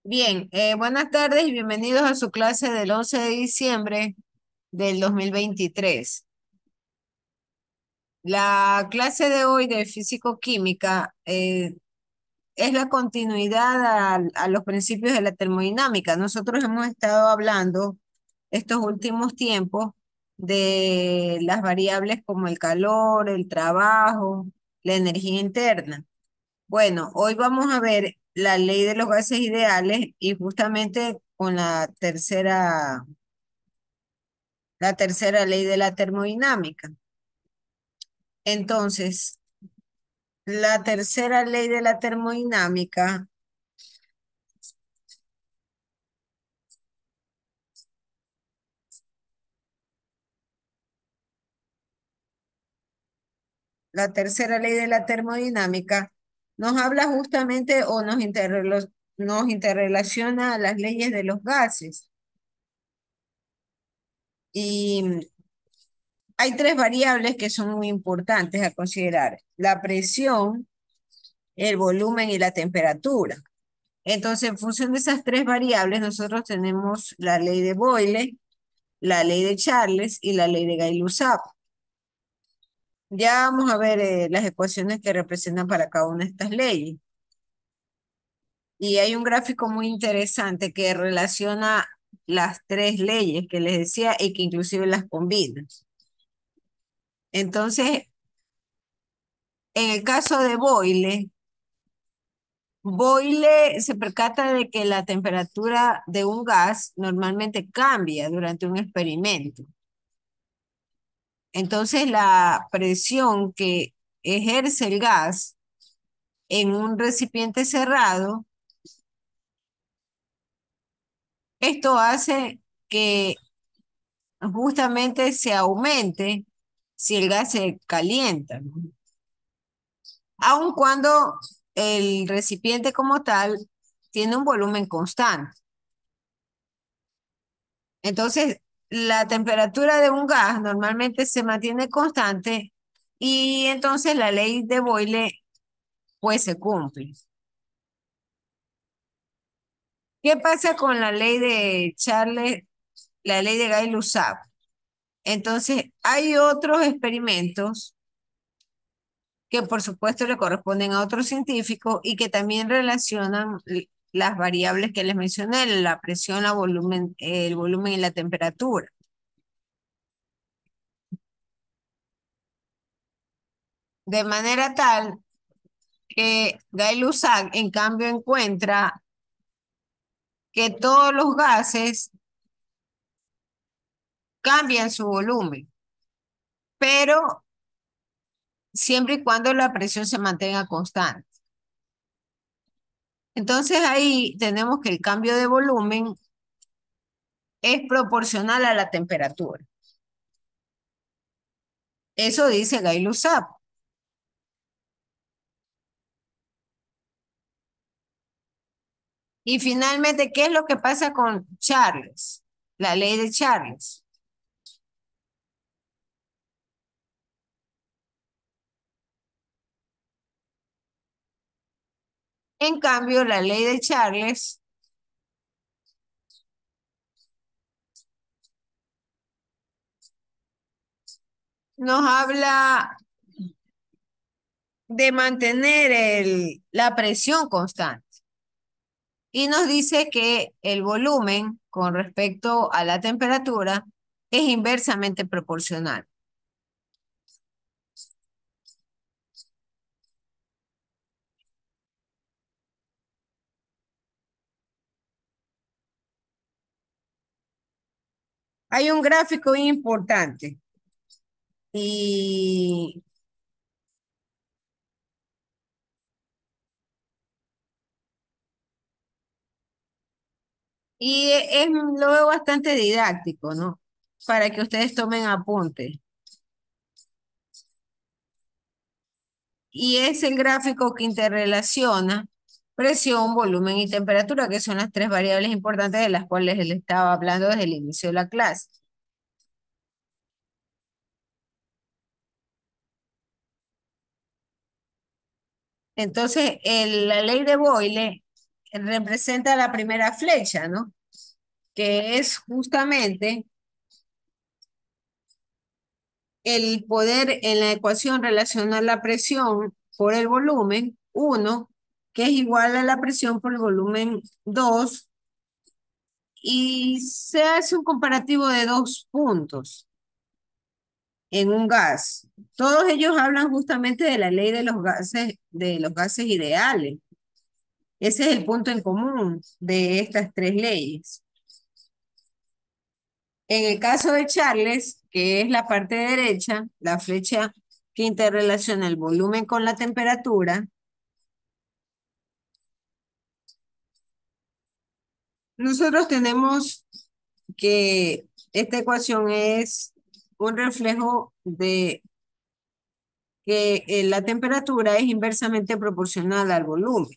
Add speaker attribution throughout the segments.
Speaker 1: Bien, buenas tardes y bienvenidos a su clase del 11 de diciembre del 2023. La clase de hoy de físico-química es la continuidad a los principios de la termodinámica. Nosotros hemos estado hablando estos últimos tiempos de las variables como el calor, el trabajo, la energía interna. Bueno, hoy vamos a ver la ley de los gases ideales y justamente con la tercera ley de la termodinámica. Entonces, la tercera ley de la termodinámica, la tercera ley de la termodinámica nos habla justamente o nos interrelaciona a las leyes de los gases. Y hay tres variables que son muy importantes a considerar: la presión, el volumen y la temperatura. Entonces, en función de esas tres variables, nosotros tenemos la ley de Boyle, la ley de Charles y la ley de Gay-Lussac. Ya vamos a ver las ecuaciones que representan para cada una de estas leyes. Y hay un gráfico muy interesante que relaciona las tres leyes que les decía y que inclusive las combina. Entonces, en el caso de Boyle, Boyle se percata de que la temperatura de un gas normalmente cambia durante un experimento. Entonces, la presión que ejerce el gas en un recipiente cerrado, esto hace que justamente se aumente si el gas se calienta, ¿no? Aun cuando el recipiente como tal tiene un volumen constante. Entonces, la temperatura de un gas normalmente se mantiene constante y entonces la ley de Boyle pues se cumple. ¿Qué pasa con la ley de Charles, la ley de Gay-Lussac? Entonces, hay otros experimentos que por supuesto le corresponden a otros científicos y que también relacionan las variables que les mencioné: la presión, el volumen y la temperatura. De manera tal que Gay-Lussac, en cambio, encuentra que todos los gases cambian su volumen, pero siempre y cuando la presión se mantenga constante. Entonces ahí tenemos que el cambio de volumen es proporcional a la temperatura. Eso dice Gay-Lussac. Y finalmente, ¿qué es lo que pasa con Charles? La ley de Charles. En cambio, la ley de Charles nos habla de mantener la presión constante y nos dice que el volumen con respecto a la temperatura es inversamente proporcional. Hay un gráfico importante y, lo veo bastante didáctico, ¿no? Para que ustedes tomen apunte. Y es el gráfico que interrelaciona presión, volumen y temperatura, que son las tres variables importantes de las cuales él estaba hablando desde el inicio de la clase. Entonces, la ley de Boyle representa la primera flecha, ¿no? Que es justamente el poder en la ecuación relacionar la presión por el volumen 1, que es igual a la presión por el volumen 2, y se hace un comparativo de dos puntos en un gas. Todos ellos hablan justamente de la ley de los gases ideales. Ese es el punto en común de estas tres leyes. En el caso de Charles, que es la parte derecha, la flecha que interrelaciona el volumen con la temperatura, nosotros tenemos que esta ecuación es un reflejo de que la temperatura es inversamente proporcional al volumen.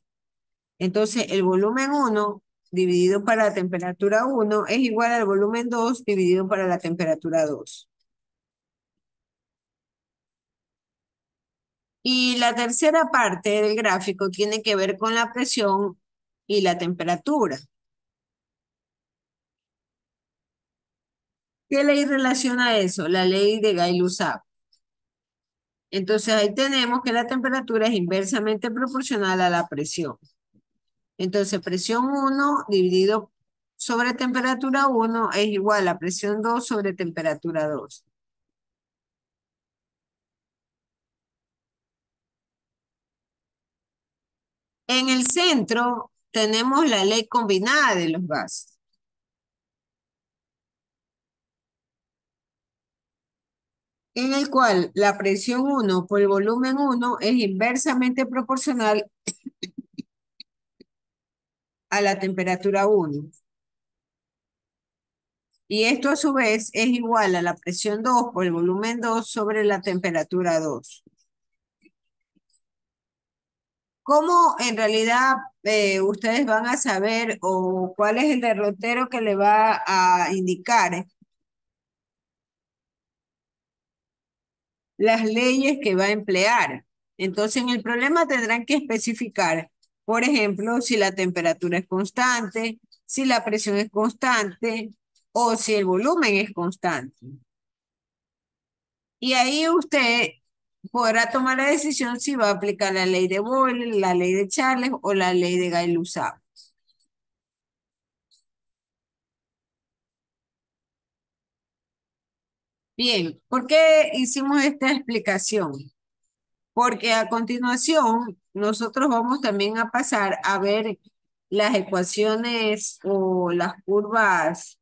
Speaker 1: Entonces, el volumen 1 dividido para la temperatura 1 es igual al volumen 2 dividido para la temperatura 2. Y la tercera parte del gráfico tiene que ver con la presión y la temperatura. ¿Qué ley relaciona eso? La ley de Gay-Lussac. Entonces ahí tenemos que la temperatura es inversamente proporcional a la presión. Entonces presión 1 dividido sobre temperatura 1 es igual a presión 2 sobre temperatura 2. En el centro tenemos la ley combinada de los gases, en el cual la presión 1 por el volumen 1 es inversamente proporcional a la temperatura 1. Y esto a su vez es igual a la presión 2 por el volumen 2 sobre la temperatura 2. ¿Cómo en realidad ustedes van a saber o cuál es el derrotero que le va a indicar las leyes que va a emplear? Entonces en el problema tendrán que especificar, por ejemplo, si la temperatura es constante, si la presión es constante o si el volumen es constante. Y ahí usted podrá tomar la decisión si va a aplicar la ley de Boyle, la ley de Charles o la ley de Gay-Lussac. Bien, ¿por qué hicimos esta explicación? Porque a continuación nosotros vamos también a pasar a ver las ecuaciones o las curvas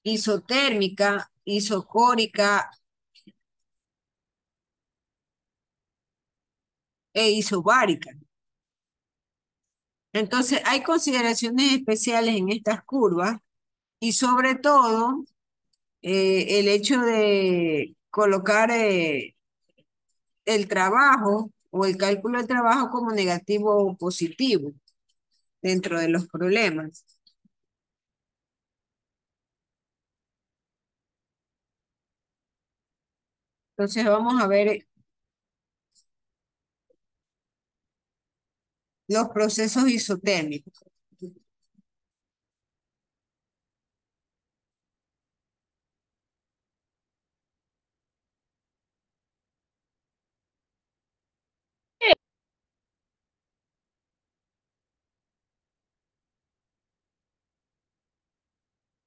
Speaker 1: isotérmica, isocórica e isobárica. Entonces hay consideraciones especiales en estas curvas y sobre todo el hecho de colocar el trabajo o el cálculo del trabajo como negativo o positivo dentro de los problemas. Entonces vamos a ver los procesos isotérmicos.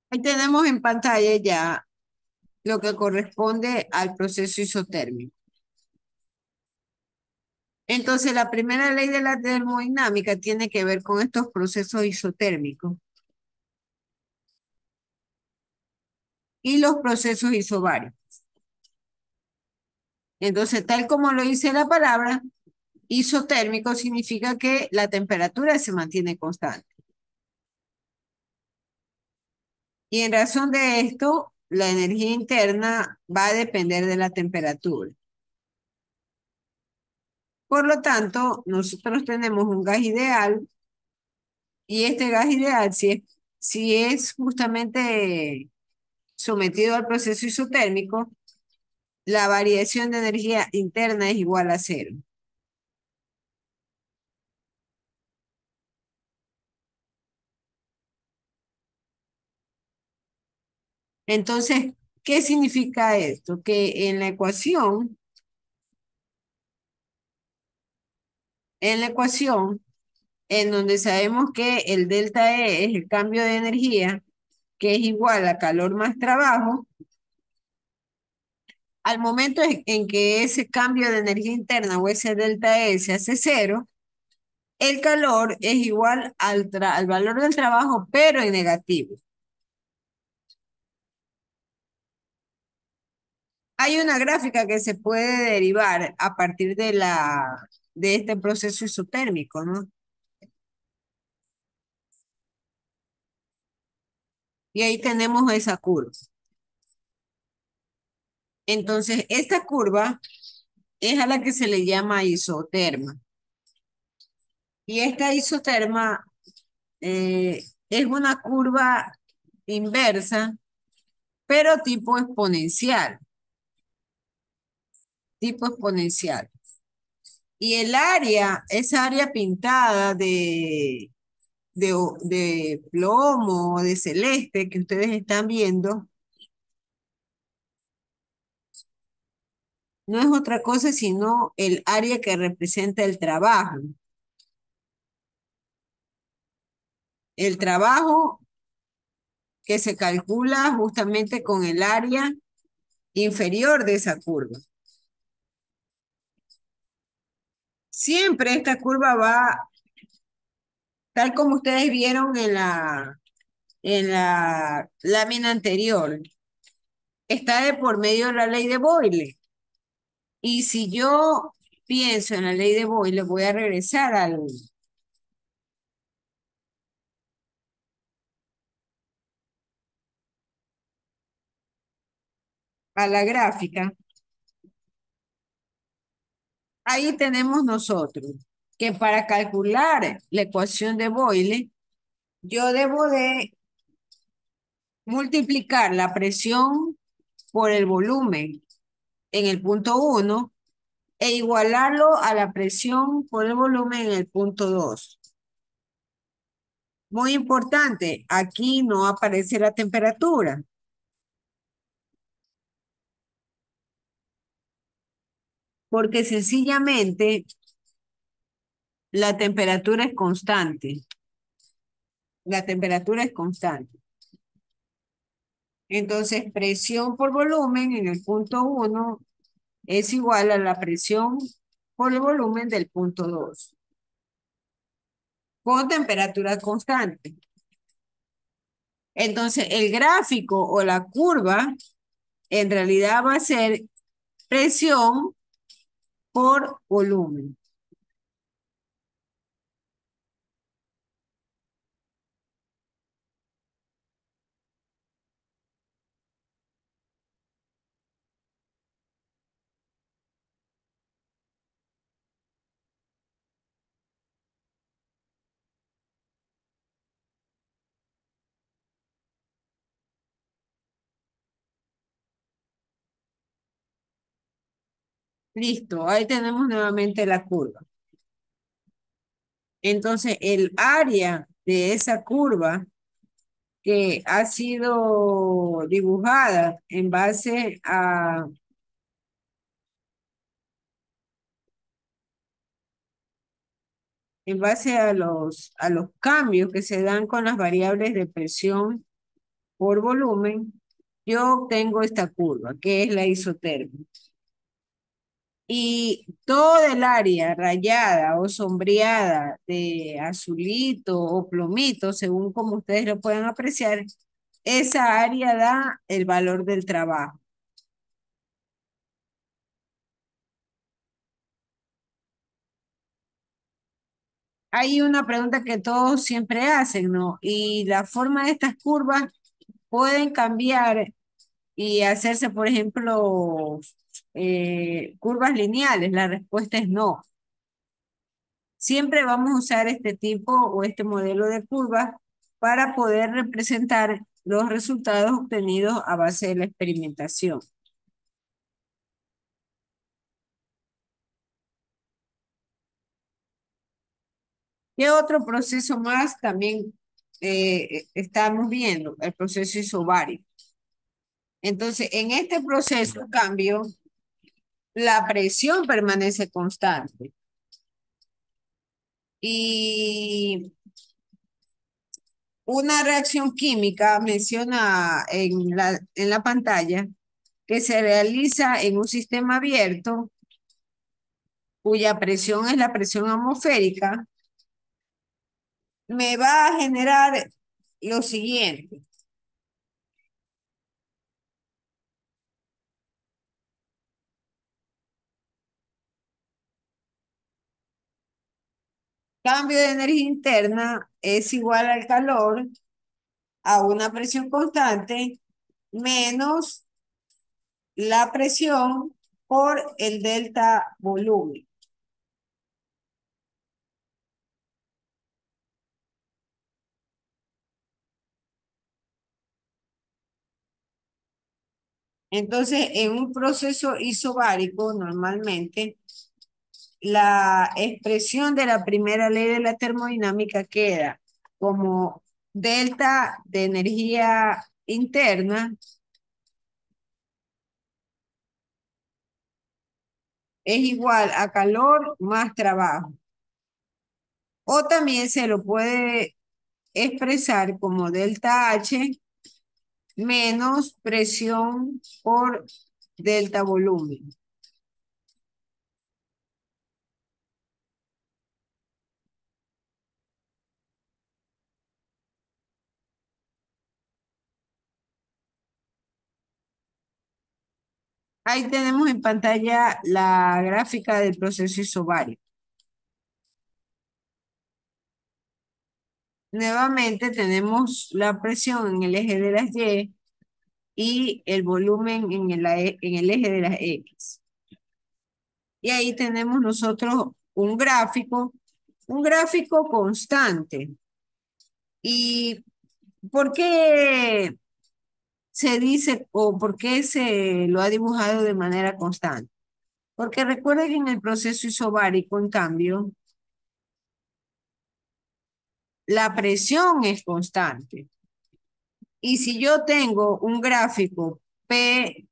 Speaker 1: Ahí tenemos en pantalla ya lo que corresponde al proceso isotérmico. Entonces, la primera ley de la termodinámica tiene que ver con estos procesos isotérmicos y los procesos isobáricos. Entonces, tal como lo dice la palabra, isotérmico significa que la temperatura se mantiene constante. Y en razón de esto, la energía interna va a depender de la temperatura. Por lo tanto, nosotros tenemos un gas ideal y este gas ideal, si es justamente sometido al proceso isotérmico, la variación de energía interna es igual a cero. Entonces, ¿qué significa esto? Que en la ecuación, en donde sabemos que el delta E es el cambio de energía, que es igual a calor más trabajo, al momento en que ese cambio de energía interna o ese delta E se hace cero, el calor es igual al valor del trabajo, pero en negativo. Hay una gráfica que se puede derivar a partir de este proceso isotérmico, ¿no? Y ahí tenemos esa curva. Entonces, esta curva es a la que se le llama isoterma. Y esta isoterma es una curva inversa, pero tipo exponencial. Y el área, esa área pintada de plomo, de celeste que ustedes están viendo, no es otra cosa sino el área que representa el trabajo. El trabajo que se calcula justamente con el área inferior de esa curva. Siempre esta curva va, tal como ustedes vieron en la lámina anterior, está de por medio de la ley de Boyle. Y si yo pienso en la ley de Boyle, voy a regresar a la gráfica. Ahí tenemos nosotros que para calcular la ecuación de Boyle, yo debo de multiplicar la presión por el volumen en el punto uno e igualarlo a la presión por el volumen en el punto 2. Muy importante, aquí no aparece la temperatura, porque sencillamente la temperatura es constante. La temperatura es constante. Entonces, presión por volumen en el punto uno es igual a la presión por el volumen del punto 2 con temperatura constante. Entonces, el gráfico o la curva en realidad va a ser presión por volumen. Listo, ahí tenemos nuevamente la curva. Entonces, el área de esa curva que ha sido dibujada en base a los cambios que se dan con las variables de presión por volumen, yo obtengo esta curva, que es la isotermia. Y todo el área rayada o sombreada de azulito o plomito, según como ustedes lo puedan apreciar, esa área da el valor del trabajo. Hay una pregunta que todos siempre hacen, ¿no? Y la forma de estas curvas pueden cambiar y hacerse, por ejemplo, curvas lineales. La respuesta es no. Siempre vamos a usar este tipo o este modelo de curvas para poder representar los resultados obtenidos a base de la experimentación. ¿Qué otro proceso más también estamos viendo? El proceso isobárico. Entonces, en este proceso, cambio, la presión permanece constante. Y una reacción química menciona en la pantalla que se realiza en un sistema abierto cuya presión es la presión atmosférica, me va a generar lo siguiente. Cambio de energía interna es igual al calor a una presión constante menos la presión por el delta volumen. Entonces, en un proceso isobárico, normalmente, la expresión de la primera ley de la termodinámica queda como delta de energía interna es igual a calor más trabajo. O también se lo puede expresar como delta H menos presión por delta volumen. Ahí tenemos en pantalla la gráfica del proceso isobárico. Nuevamente tenemos la presión en el eje de las y el volumen en en el eje de las X. Y ahí tenemos nosotros un gráfico constante. ¿Y por qué se dice o por qué se lo ha dibujado de manera constante? Porque recuerden que en el proceso isobárico, en cambio, la presión es constante. Y si yo tengo un gráfico P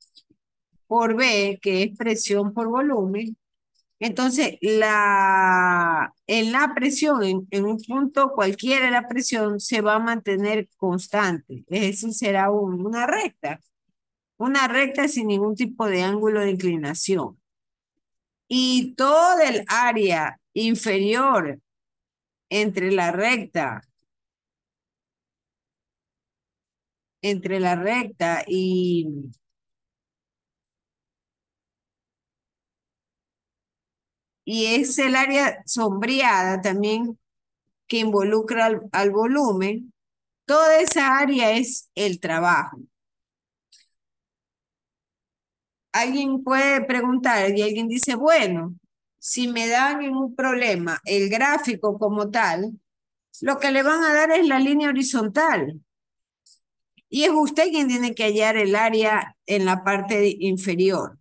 Speaker 1: por B, que es presión por volumen, entonces en la presión, en un punto cualquiera de la presión, se va a mantener constante. Es decir, será una recta sin ningún tipo de ángulo de inclinación. Y todo el área inferior entre la recta, entre la recta y es el área sombreada también que involucra al volumen, toda esa área es el trabajo. Alguien puede preguntar y alguien dice, bueno, si me dan en un problema el gráfico como tal, lo que le van a dar es la línea horizontal. Y es usted quien tiene que hallar el área en la parte inferior.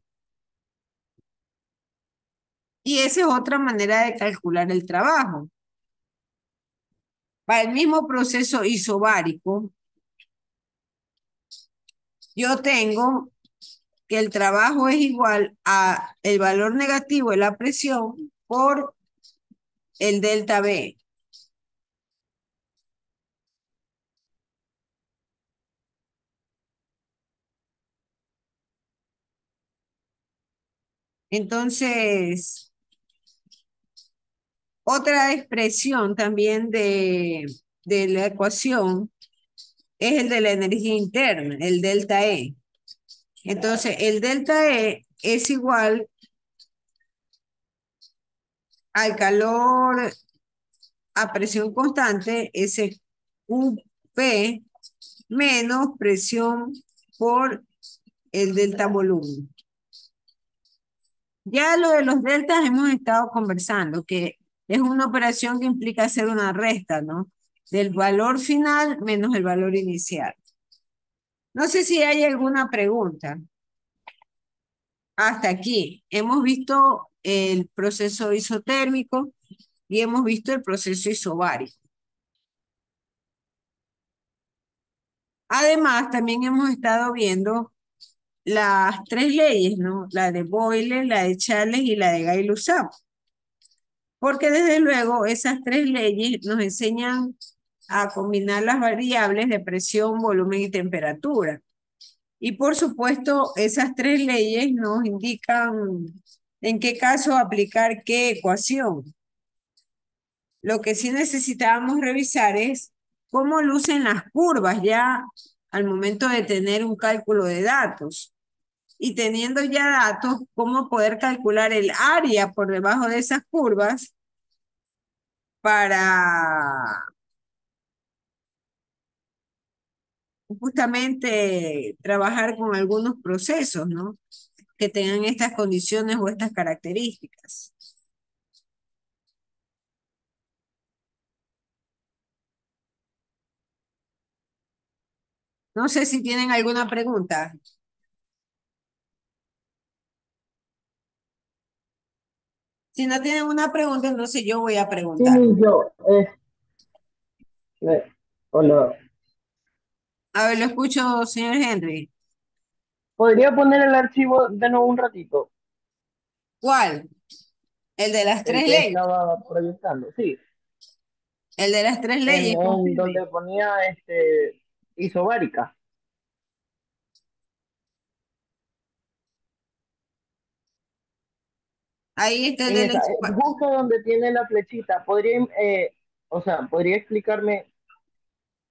Speaker 1: Y esa es otra manera de calcular el trabajo. Para el mismo proceso isobárico, yo tengo que el trabajo es igual a el valor negativo de la presión por el delta B. Entonces, otra expresión también de la ecuación es el de la energía interna, el delta E. Entonces, el delta E es igual al calor a presión constante, ese QP, menos presión por el delta volumen. Ya lo de los deltas hemos estado conversando, que es una operación que implica hacer una resta, ¿no? Del valor final menos el valor inicial. No sé si hay alguna pregunta. Hasta aquí. Hemos visto el proceso isotérmico y hemos visto el proceso isobárico. Además, también hemos estado viendo las tres leyes, ¿no? La de Boyle, la de Charles y la de Gay-Lussac. Porque desde luego esas tres leyes nos enseñan a combinar las variables de presión, volumen y temperatura. Y por supuesto, esas tres leyes nos indican en qué caso aplicar qué ecuación. Lo que sí necesitábamos revisar es cómo lucen las curvas ya al momento de tener un cálculo de datos. Y teniendo ya datos, cómo poder calcular el área por debajo de esas curvas para justamente trabajar con algunos procesos, ¿no? Que tengan estas condiciones o estas características. No sé si tienen alguna pregunta. Si no tienen una pregunta, entonces yo voy a
Speaker 2: Sí,
Speaker 1: preguntar.
Speaker 2: yo, hola.
Speaker 1: A ver, lo escucho, señor Henry.
Speaker 2: ¿Podría poner el archivo de nuevo un ratito?
Speaker 1: ¿Cuál? El de las
Speaker 2: El
Speaker 1: tres
Speaker 2: que
Speaker 1: leyes.
Speaker 2: estaba proyectando, sí.
Speaker 1: El de las tres leyes,
Speaker 2: En
Speaker 1: confirme.
Speaker 2: donde ponía isobárica.
Speaker 1: Ahí está el
Speaker 2: En
Speaker 1: de la
Speaker 2: esa, justo donde tiene la flechita, o sea, podría explicarme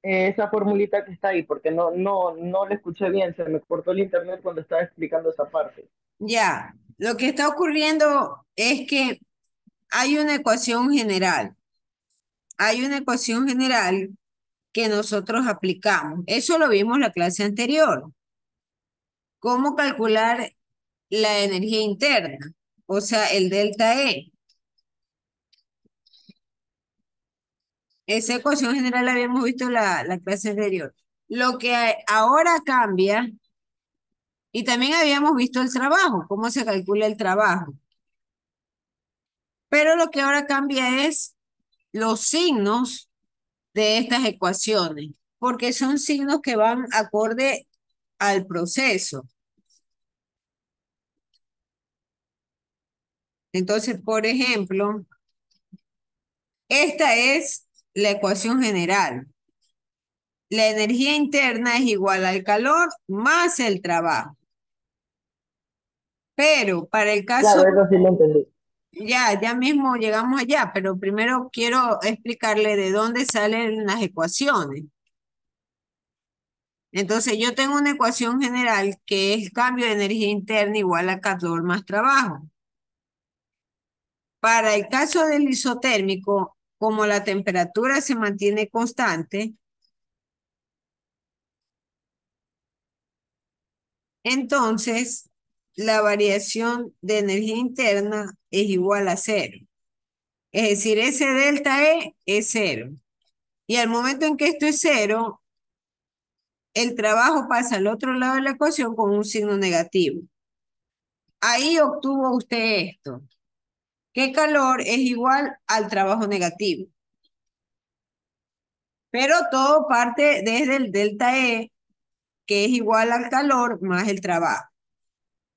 Speaker 2: esa formulita que está ahí, porque no le escuché bien, se me cortó el internet cuando estaba explicando esa parte.
Speaker 1: Ya, lo que está ocurriendo es que hay una ecuación general. Hay una ecuación general que nosotros aplicamos. Eso lo vimos en la clase anterior. ¿Cómo calcular la energía interna? O sea, el delta E. Esa ecuación general la habíamos visto en la clase anterior. Lo que ahora cambia, y también habíamos visto el trabajo, cómo se calcula el trabajo. Pero lo que ahora cambia es los signos de estas ecuaciones, porque son signos que van acorde al proceso. Entonces, por ejemplo, esta es la ecuación general. La energía interna es igual al calor más el trabajo. Pero para el caso,
Speaker 2: Claro, eso sí lo entendí.
Speaker 1: ya mismo llegamos allá, pero primero quiero explicarle de dónde salen las ecuaciones. Entonces, yo tengo una ecuación general que es cambio de energía interna igual a calor más trabajo. Para el caso del isotérmico, como la temperatura se mantiene constante, entonces la variación de energía interna es igual a cero. Es decir, ese delta E es cero. Y al momento en que esto es cero, el trabajo pasa al otro lado de la ecuación con un signo negativo. Ahí obtuvo usted esto, que calor es igual al trabajo negativo. Pero todo parte desde el delta E, que es igual al calor más el trabajo.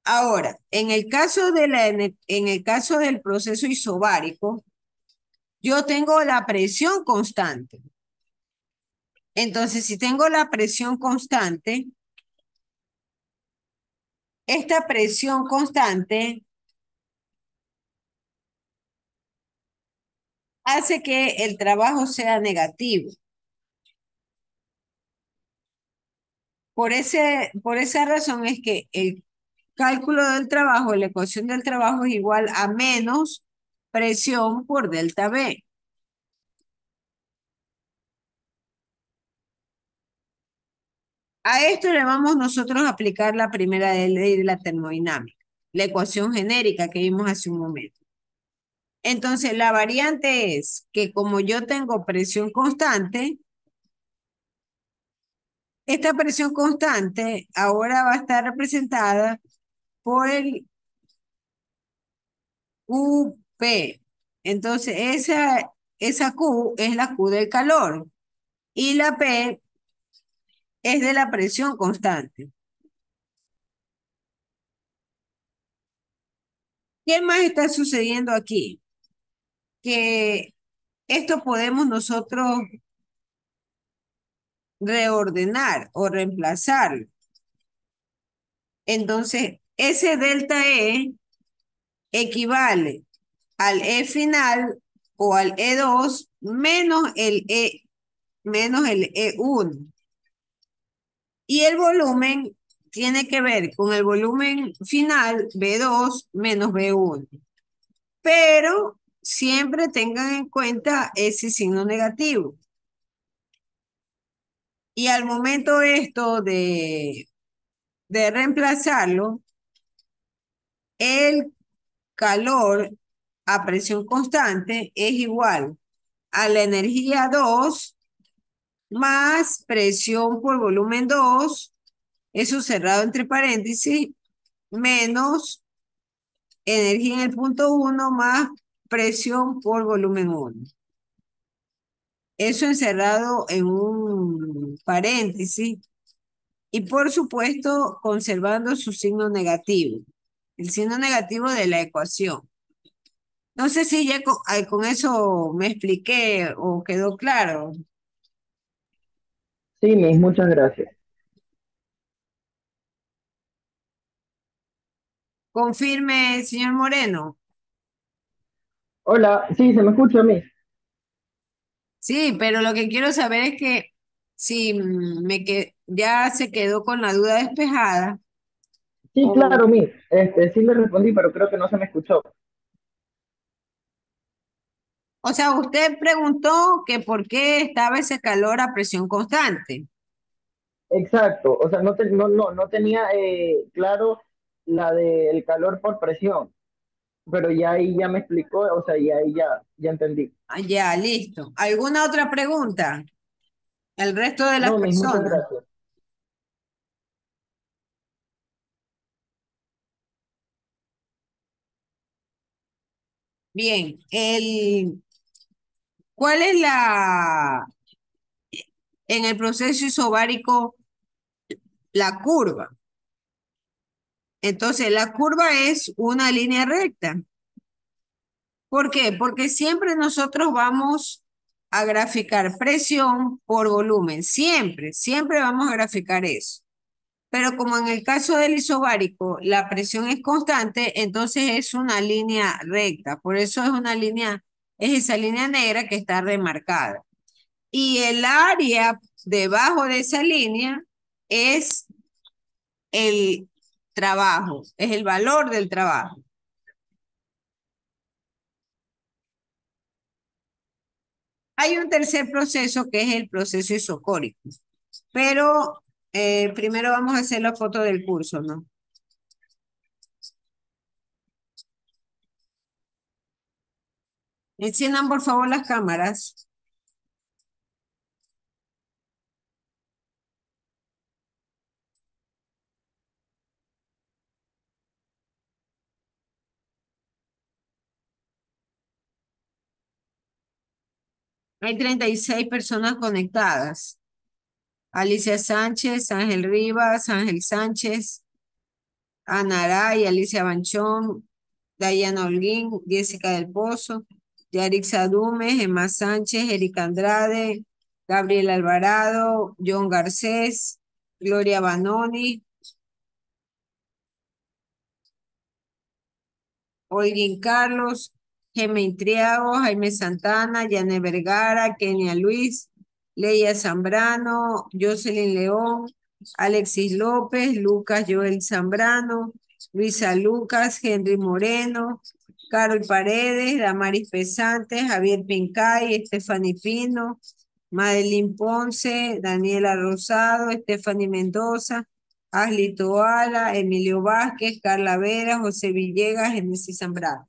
Speaker 1: Ahora, en el caso del proceso isobárico, yo tengo la presión constante. Entonces, si tengo la presión constante, esta presión constante hace que el trabajo sea negativo. Por esa razón es que el cálculo del trabajo, la ecuación del trabajo es igual a menos presión por delta B. A esto le vamos nosotros a aplicar la primera ley de la termodinámica, la ecuación genérica que vimos hace un momento. Entonces, la variante es que como yo tengo presión constante, esta presión constante ahora va a estar representada por el QP. Entonces, esa Q es la Q del calor y la P es de la presión constante. ¿Qué más está sucediendo aquí? Que esto podemos nosotros reordenar o reemplazar. Entonces, ese delta E equivale al E final o al E2 menos el E1. Y el volumen tiene que ver con el volumen final B2 menos B1. Pero siempre tengan en cuenta ese signo negativo. Y al momento esto de reemplazarlo, el calor a presión constante es igual a la energía 2 más presión por volumen 2, eso cerrado entre paréntesis, menos energía en el punto 1 más presión por volumen 1. Eso encerrado en un paréntesis y por supuesto conservando su signo negativo, el signo negativo de la ecuación. No sé si ya con eso me expliqué o quedó claro.
Speaker 2: Sí, Miss, muchas gracias.
Speaker 1: Confirme, señor Moreno.
Speaker 2: Hola, sí, se me escucha, Miss.
Speaker 1: Sí, pero lo que quiero saber es que si ya se quedó con la duda despejada,
Speaker 2: Sí,
Speaker 1: o,
Speaker 2: claro, Miss. Sí le respondí, pero creo que no se me escuchó.
Speaker 1: o sea, usted preguntó que por qué estaba ese calor a presión constante.
Speaker 2: Exacto, o sea, no tenía claro la del calor por presión, pero ya ahí ya me explicó, o sea, y ahí ya entendí.
Speaker 1: Ah, ya, listo. ¿Alguna otra pregunta? El resto de las
Speaker 2: No, Miss, muchas
Speaker 1: personas.
Speaker 2: gracias.
Speaker 1: Bien, ¿cuál es en el proceso isobárico, la curva? Entonces, la curva es una línea recta. ¿Por qué? Porque siempre nosotros vamos a graficar presión por volumen. Siempre vamos a graficar eso. Pero como en el caso del isobárico, la presión es constante, entonces es una línea recta. Por eso es esa línea negra que está remarcada. Y el área debajo de esa línea es el trabajo, es el valor del trabajo. Hay un tercer proceso que es el proceso isocórico, pero primero vamos a hacer la foto del curso, ¿no? Enciendan por favor las cámaras. Hay 36 personas conectadas. Alicia Sánchez, Ángel Rivas, Ángel Sánchez, Ana Aray, Alicia Banchón, Dayana Holguín, Jessica del Pozo, Yarix Dumes, Emma Sánchez, Erika Andrade, Gabriel Alvarado, John Garcés, Gloria Banoni, Olguín Carlos, Gemma Triago, Jaime Santana, Yane Vergara, Kenia Luis, Leia Zambrano, Jocelyn León, Alexis López, Lucas Joel Zambrano, Luisa Lucas, Henry Moreno, Carol Paredes, Damaris Pesante, Javier Pincay, Stephanie Pino, Madeline Ponce, Daniela Rosado, Stephanie Mendoza, Ashley Toala, Emilio Vázquez, Carla Vera, José Villegas, Genesis Zambrano.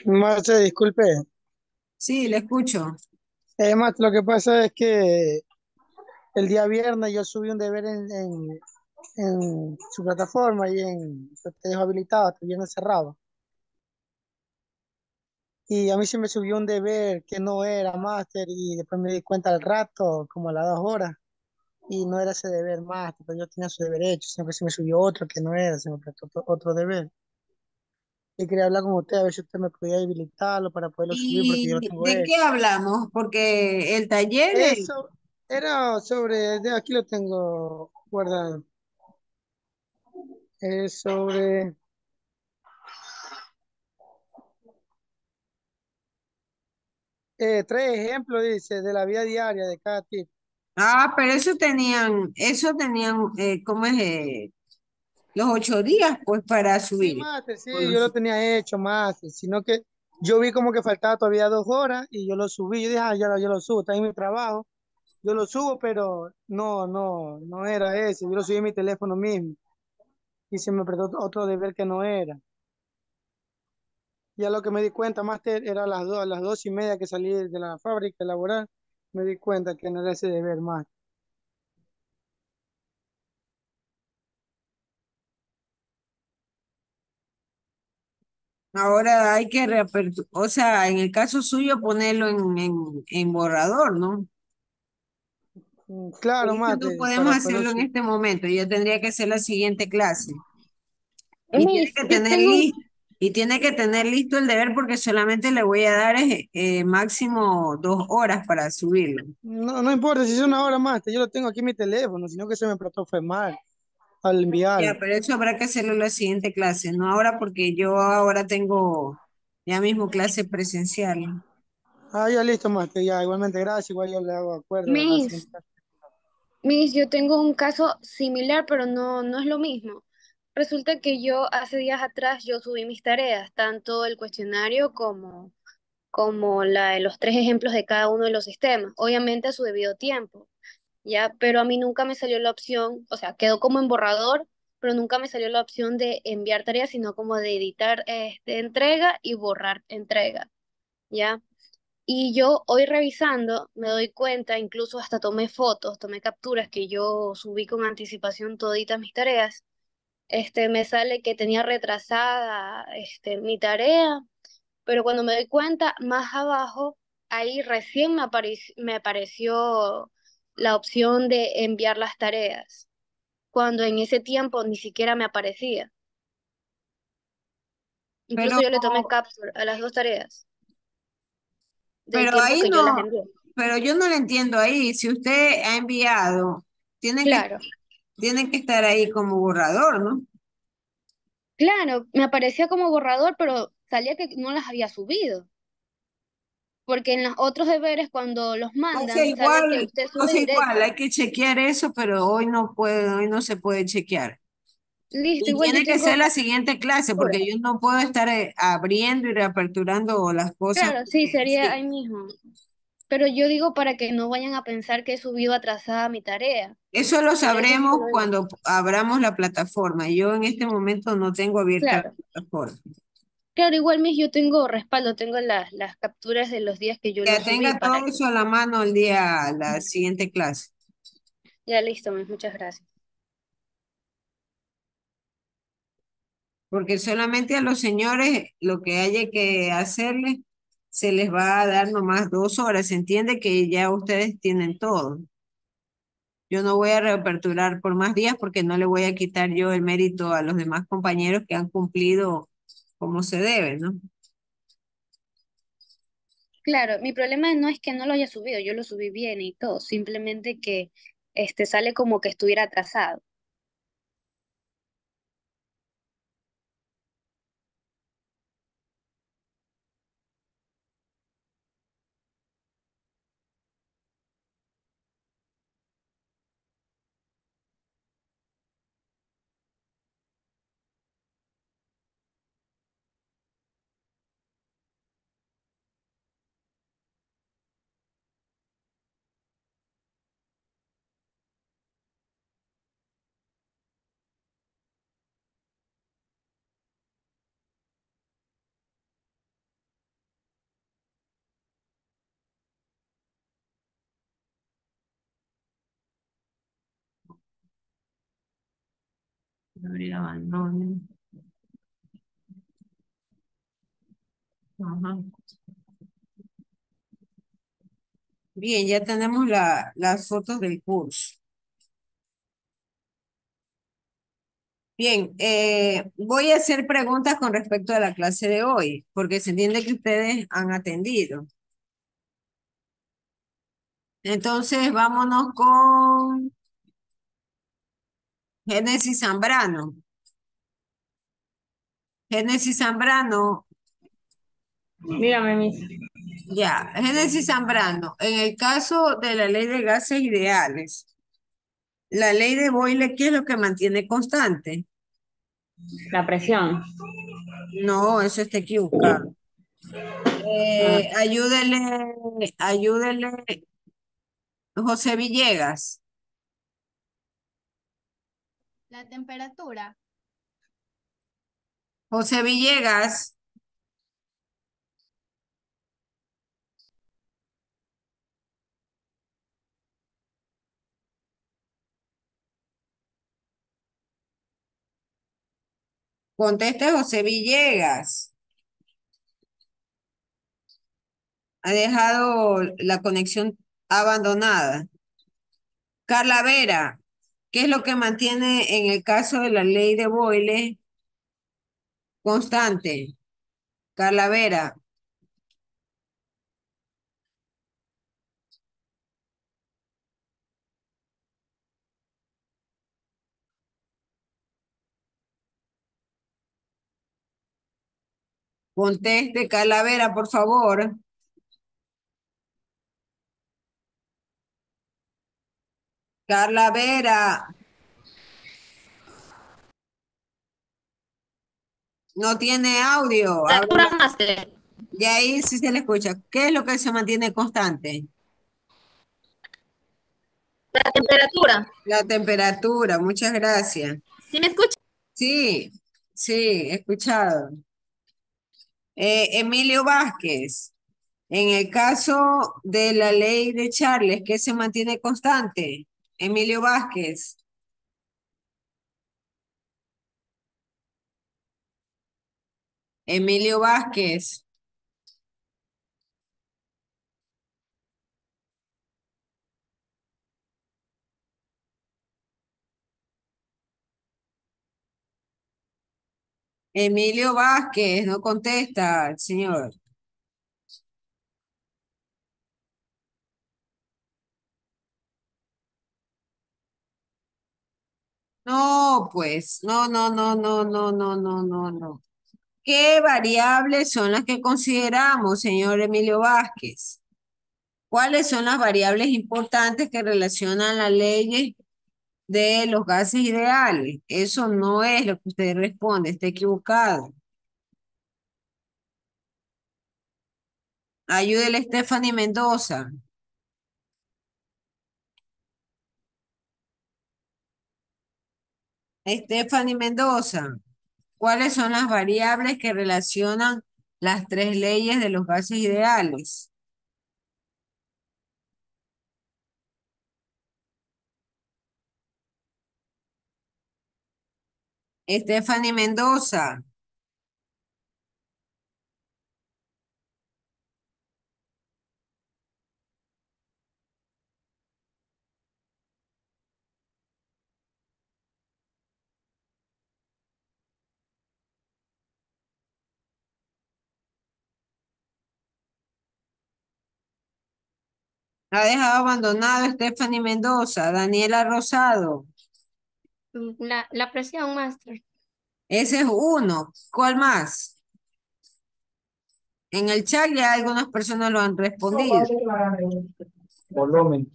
Speaker 3: Marce, disculpe.
Speaker 1: Sí, le escucho.
Speaker 3: Lo que pasa es que el día viernes yo subí un deber en su plataforma y te dejo habilitado, te viene cerrado. y a mí se me subió un deber que no era máster y después me di cuenta al rato, como a las 2 horas, y no era ese deber máster, pero yo tenía su deber hecho, sino que se me subió otro que no era, se me prestó otro deber. Y quería hablar con usted a ver si usted me podía habilitarlo para poderlo subir porque yo lo
Speaker 1: ¿Y
Speaker 3: tengo
Speaker 1: de qué
Speaker 3: hecho.
Speaker 1: hablamos? Porque el taller,
Speaker 3: Eso era sobre, de aquí lo tengo guardado, es sobre 3 ejemplos, dice, de la vida diaria de cada tipo.
Speaker 1: pero eso tenían, ¿cómo es? Los 8 días, pues, para
Speaker 3: Sí,
Speaker 1: subir.
Speaker 3: máster, sí,
Speaker 1: O no
Speaker 3: yo lo
Speaker 1: sé.
Speaker 3: tenía hecho, máster, sino que yo vi como que faltaba todavía 2 horas y yo lo subí. Yo dije, ah, ya lo subo, está en mi trabajo, yo lo subo, pero no era ese, yo lo subí en mi teléfono mismo y se me prestó otro deber que no era. Ya lo que me di cuenta, máster, era a las 2:30 que salí de la fábrica laboral, me di cuenta que no era ese deber más.
Speaker 1: Ahora hay que reaperturar, o sea, en el caso suyo ponerlo en borrador, ¿no?
Speaker 3: Claro,
Speaker 1: Eso no
Speaker 3: máster,
Speaker 1: podemos
Speaker 3: para poder
Speaker 1: hacerlo en
Speaker 3: subir.
Speaker 1: este momento, ya tendría que ser la siguiente clase. Y tiene
Speaker 2: Miss,
Speaker 1: que
Speaker 2: yo
Speaker 1: tener
Speaker 2: tengo,
Speaker 1: y tiene que tener listo el deber porque solamente le voy a dar máximo 2 horas para subirlo.
Speaker 3: No importa si es una hora más, yo lo tengo aquí en mi teléfono, sino que se me prestó fue mal al
Speaker 1: Ya,
Speaker 3: enviarlo.
Speaker 1: pero eso habrá que hacerlo en la siguiente clase, no ahora porque yo ahora tengo ya mismo clase presencial.
Speaker 3: Ah, ya listo, máster, ya, igualmente, gracias, igual yo le hago acuerdo a la
Speaker 2: Miss,
Speaker 3: siguiente clase.
Speaker 2: Miss, yo tengo un caso similar, pero no es lo mismo. Resulta que yo hace días atrás yo subí mis tareas, tanto el cuestionario como la de los 3 ejemplos de cada uno de los sistemas, obviamente a su debido tiempo, ¿ya? Pero a mí nunca me salió la opción, o sea, quedó como en borrador, pero nunca me salió la opción de enviar tareas, sino como de editar entrega y borrar entrega, ¿ya? Y yo hoy revisando me doy cuenta, incluso hasta tomé fotos, tomé capturas que yo subí con anticipación toditas mis tareas. Me sale que tenía retrasada mi tarea, pero cuando me doy cuenta, más abajo, ahí recién me apareció la opción de enviar las tareas, cuando en ese tiempo ni siquiera me aparecía.
Speaker 1: Pero,
Speaker 2: Incluso yo le tomé capture a las 2 tareas del
Speaker 1: pero
Speaker 2: tiempo
Speaker 1: ahí
Speaker 2: que yo las
Speaker 1: no,
Speaker 2: envié.
Speaker 1: pero yo no le entiendo ahí. Si usted ha enviado, tiene que,
Speaker 2: Claro.
Speaker 1: tiene que estar ahí como borrador, ¿no?
Speaker 2: Claro, me aparecía como borrador, pero salía que no las había subido, porque en los otros deberes cuando los mandan sale que usted sube
Speaker 1: Cosa igual,
Speaker 2: directo.
Speaker 1: hay que chequear eso, pero hoy no se puede chequear.
Speaker 2: Listo,
Speaker 1: Y
Speaker 2: igual yo
Speaker 1: tiene que
Speaker 2: tengo
Speaker 1: ser la siguiente clase,
Speaker 2: captura.
Speaker 1: porque yo no puedo estar abriendo y reaperturando las cosas.
Speaker 2: Claro, sí, sería
Speaker 1: Sí.
Speaker 2: ahí mismo. Pero yo digo para que no vayan a pensar que he subido atrasada mi tarea.
Speaker 1: Eso lo
Speaker 2: Por eso es que
Speaker 1: sabremos
Speaker 2: lo digo.
Speaker 1: cuando abramos la plataforma. Yo en este momento no tengo abierta la
Speaker 2: Claro,
Speaker 1: plataforma.
Speaker 2: claro, igual mis yo tengo respaldo, tengo las capturas de los días que yo lo
Speaker 1: Ya
Speaker 2: subí
Speaker 1: tenga
Speaker 2: para
Speaker 1: todo
Speaker 2: que.
Speaker 1: eso a la mano el día, la siguiente clase.
Speaker 2: Ya listo, mis, muchas gracias.
Speaker 1: Porque solamente a los señores lo que haya que hacerles se les va a dar nomás 2 horas. Se entiende que ya ustedes tienen todo. Yo no voy a reaperturar por más días porque no le voy a quitar yo el mérito a los demás compañeros que han cumplido como se debe, ¿no?
Speaker 2: Claro, mi problema no es que no lo haya subido, yo lo subí bien y todo, simplemente que sale como que estuviera atrasado.
Speaker 1: Abrir abandono. Ajá. Bien, ya tenemos las fotos del curso. Bien, voy a hacer preguntas con respecto a la clase de hoy, porque se entiende que ustedes han atendido. Entonces, vámonos con Génesis Zambrano. Génesis Zambrano,
Speaker 4: Dígame, Miss.
Speaker 1: ya, Génesis Zambrano, en el caso de la ley de gases ideales, la ley de Boyle, ¿qué es lo que mantiene constante?
Speaker 4: La presión.
Speaker 1: No, eso está equivocado.
Speaker 4: Ah,
Speaker 1: Ayúdele, José Villegas.
Speaker 5: La temperatura,
Speaker 1: José Villegas, conteste José Villegas. Ha dejado la conexión abandonada. Carla Vera, ¿qué es lo que mantiene en el caso de la ley de Boyle constante? Carla Vera, conteste Carla Vera, por favor. Carla Vera, no tiene audio.
Speaker 5: temperatura máster,
Speaker 1: Y ahí sí se le escucha. ¿Qué es lo que se mantiene constante?
Speaker 5: la temperatura.
Speaker 1: La temperatura, muchas gracias.
Speaker 5: ¿Sí me escucha?
Speaker 1: Sí, sí, he escuchado. Emilio Vázquez, en el caso de la ley de Charles, ¿qué se mantiene constante? Emilio Vázquez, Emilio Vázquez, Emilio Vázquez, no contesta, el señor. No, pues, no, no, no, no, no, no, no, no, no. ¿Qué variables son las que consideramos, señor Emilio Vázquez? ¿Cuáles son las variables importantes que relacionan las leyes de los gases ideales? Eso no es lo que usted responde, está equivocado. Ayúdele Stephanie Mendoza. Stephanie Mendoza, ¿cuáles son las variables que relacionan las tres leyes de los gases ideales? Stephanie Mendoza, ha dejado abandonado Stephanie Mendoza. Daniela Rosado,
Speaker 5: La presión máster.
Speaker 1: ese es uno. ¿Cuál más? En el chat ya algunas personas lo han respondido.
Speaker 2: Volumen.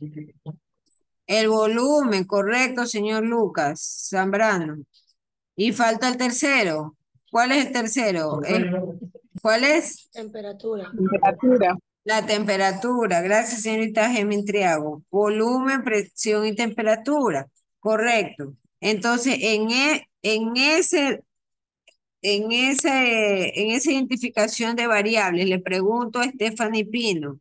Speaker 1: El volumen, correcto, señor Lucas Zambrano. Y falta el tercero. ¿Cuál es el tercero? ¿Cuál es?
Speaker 4: temperatura.
Speaker 6: Temperatura.
Speaker 1: La temperatura. Gracias, señorita Gemin Triago. Volumen, presión y temperatura. Correcto. Entonces, en esa identificación de variables, le pregunto a Stephanie Pino,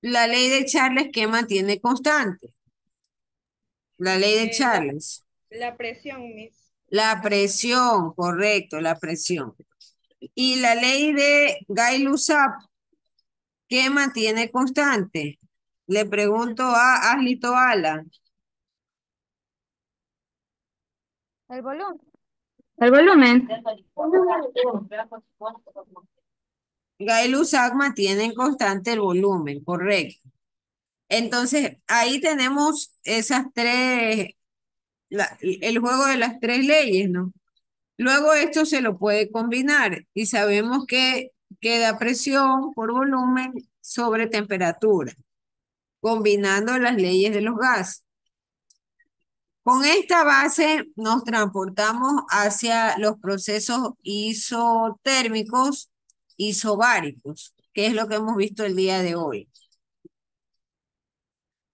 Speaker 1: la ley de Charles, ¿qué mantiene constante? La ley de Charles.
Speaker 6: La presión, Miss.
Speaker 1: La presión, correcto, la presión. Y la ley de Gay-Lussac, ¿Qué mantiene constante? Le pregunto a Aslito Alan.
Speaker 5: El volumen.
Speaker 4: El volumen.
Speaker 1: Gael Usac mantiene constante el volumen, correcto. Entonces, ahí tenemos esas tres, el juego de las tres leyes, ¿no? Luego esto se lo puede combinar y sabemos que queda presión por volumen sobre temperatura, combinando las leyes de los gases. Con esta base nos transportamos hacia los procesos isotérmicos, isobáricos, que es lo que hemos visto el día de hoy.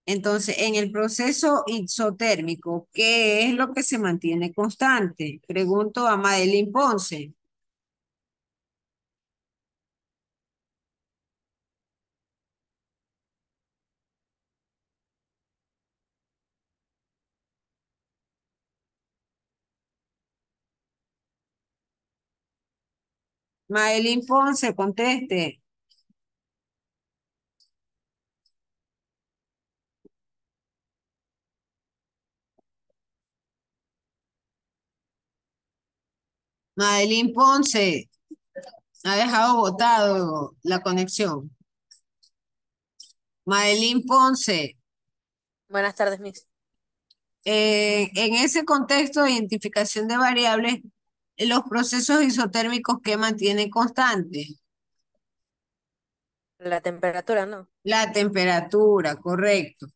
Speaker 1: Entonces, en el proceso isotérmico, ¿qué es lo que se mantiene constante? Pregunto a Madeline Ponce. Madeline Ponce, conteste. Madeline Ponce ha dejado botado la conexión. Madeline Ponce,
Speaker 7: Buenas tardes, Miss.
Speaker 1: en ese contexto de identificación de variables, los procesos isotérmicos que mantienen constante.
Speaker 7: La temperatura, ¿no?
Speaker 1: La temperatura, correcto.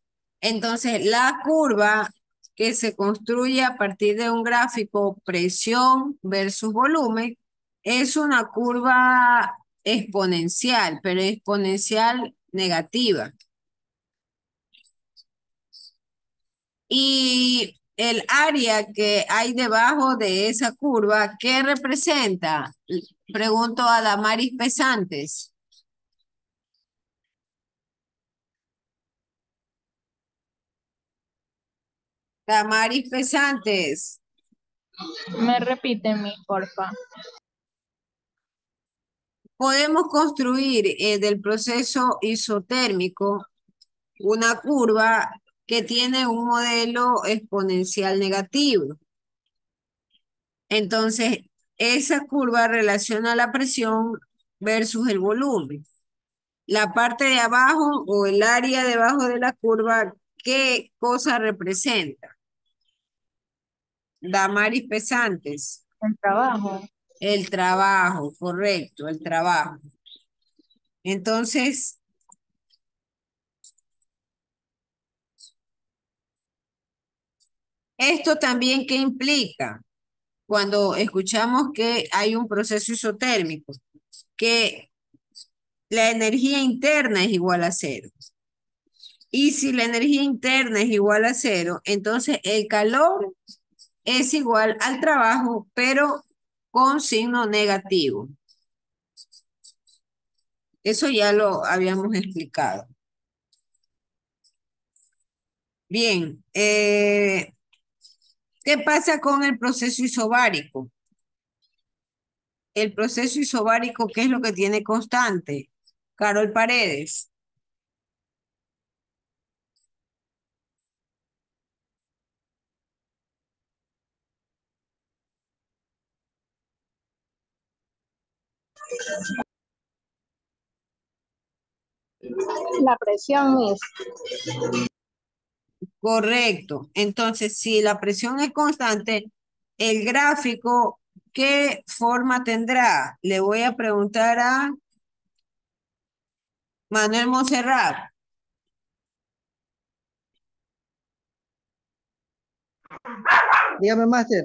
Speaker 1: Entonces, la curva que se construye a partir de un gráfico presión versus volumen es una curva exponencial, pero exponencial negativa. Y el área que hay debajo de esa curva, ¿qué representa? Pregunto a Damaris Pesantes. Damaris Pesantes.
Speaker 8: Me repite mi, porfa.
Speaker 1: Podemos construir del proceso isotérmico una curva que tiene un modelo exponencial negativo. Entonces, esa curva relaciona la presión versus el volumen. La parte de abajo o el área debajo de la curva, ¿qué cosa representa? Damaris Pesantes.
Speaker 8: El trabajo.
Speaker 1: El trabajo, correcto, el trabajo. Entonces, ¿esto también qué implica? Cuando escuchamos que hay un proceso isotérmico, que la energía interna es igual a cero. Y si la energía interna es igual a cero, entonces el calor es igual al trabajo, pero con signo negativo. Eso ya lo habíamos explicado. Bien, ¿qué pasa con el proceso isobárico? El proceso isobárico, ¿qué es lo que tiene constante? Carol Paredes.
Speaker 8: La presión, Miss.
Speaker 1: Correcto. Entonces, si la presión es constante, el gráfico, ¿qué forma tendrá? Le voy a preguntar a Manuel Monserrat.
Speaker 3: Dígame, máster.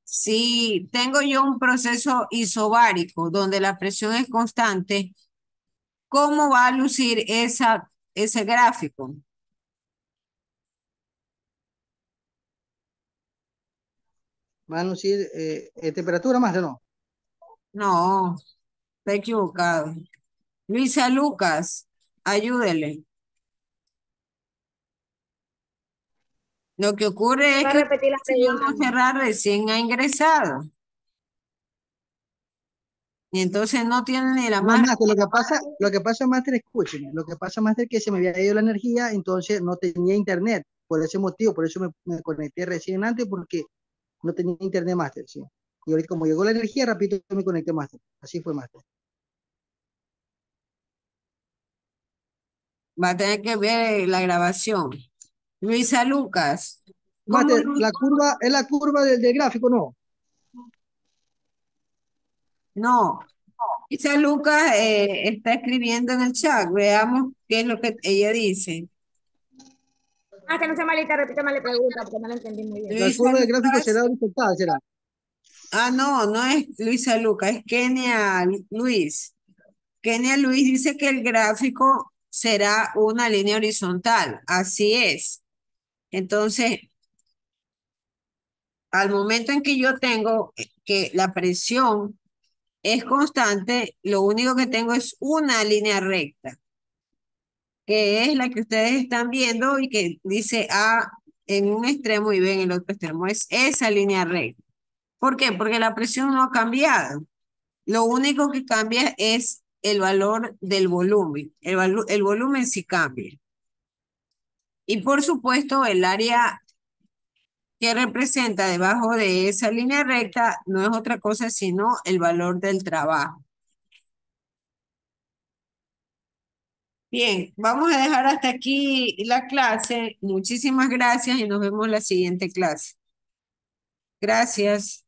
Speaker 1: Si tengo yo un proceso isobárico donde la presión es constante, ¿cómo va a lucir ese gráfico?
Speaker 3: Va a anunciar temperatura, máster, ¿no?
Speaker 1: No, está equivocado. Luisa Lucas, ayúdele. Lo que ocurre es
Speaker 5: Va a
Speaker 1: que el
Speaker 5: repetir la
Speaker 1: señor
Speaker 5: pregunta.
Speaker 1: Monserrat recién ha ingresado. Y entonces no tiene ni la
Speaker 9: No,
Speaker 1: más...
Speaker 9: Master, lo que pasa, Master, escúcheme, lo que pasa, Master, que se me había ido la energía, entonces no tenía internet, por ese motivo, por eso me conecté recién antes, porque no tenía internet, Master, sí. Y ahorita como llegó la energía, rápido me conecté, Master. Así fue, Master.
Speaker 1: Va a tener que ver la grabación. Luisa Lucas, ¿cómo
Speaker 9: Master,
Speaker 1: no?
Speaker 9: la curva, es la curva del gráfico, ¿no?
Speaker 1: No, Luisa Lucas está escribiendo en el chat. Veamos qué es lo que ella dice.
Speaker 5: Ah, que no sea malita, repítame la pregunta porque no la entendí muy bien.
Speaker 9: La
Speaker 1: Luisa
Speaker 9: curva del gráfico
Speaker 1: Lucas,
Speaker 9: será horizontal, será.
Speaker 1: no, no es Luisa Lucas, es Kenia Luis. Kenia Luis dice que el gráfico será una línea horizontal. Así es. Entonces, al momento en que yo tengo que la presión es constante, lo único que tengo es una línea recta, que es la que ustedes están viendo y que dice A en un extremo y B en el otro extremo. Es esa línea recta. ¿Por qué? Porque la presión no ha cambiado. Lo único que cambia es el valor del volumen. El volumen sí cambia. Y por supuesto, el área que representa debajo de esa línea recta no es otra cosa sino el valor del trabajo. Bien, vamos a dejar hasta aquí la clase. Muchísimas gracias y nos vemos en la siguiente clase. Gracias.